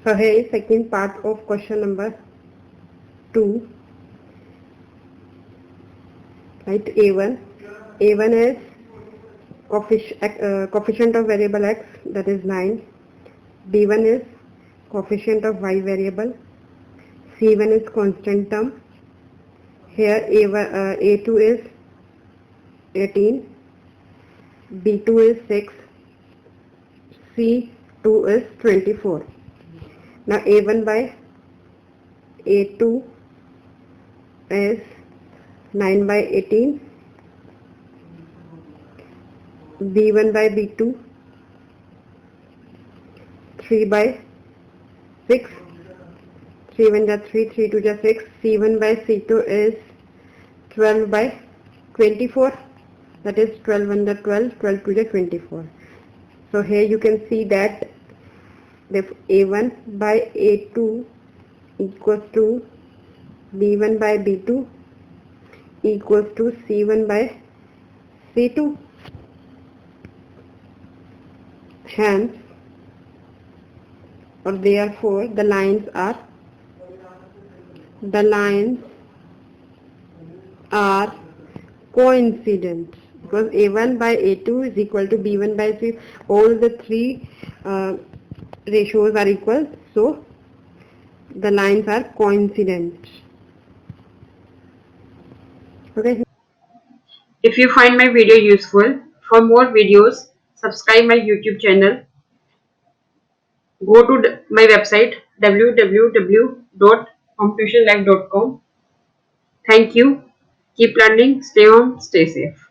So here is second part of question number 2. Right, A1. A1 is coefficient of variable x, that is 9. B1 is coefficient of y variable. C1 is constant term. Here A2 is 18. B2 is 6. C2 is 24. Now A1 by A2 is 9 by 18. B1 by B2 3 by 6. 3 1 ja 3, 3 2 ja 6. C1 by C2 is 12 by 24. That is 12 1 ja 12, 12 2 ja 24. So here you can see that the A1 by A2 equals to B1 by B2 equals to C1 by C2. Hence, or therefore, the lines are coincident, because A1 by A2 is equal to B1 by C. All the three ratios are equal, so the lines are coincident. Okay. If you find my video useful, for more videos, subscribe my YouTube channel. Go to my website www.hometuitionlive.com. Thank you. Keep learning. Stay home. Stay safe.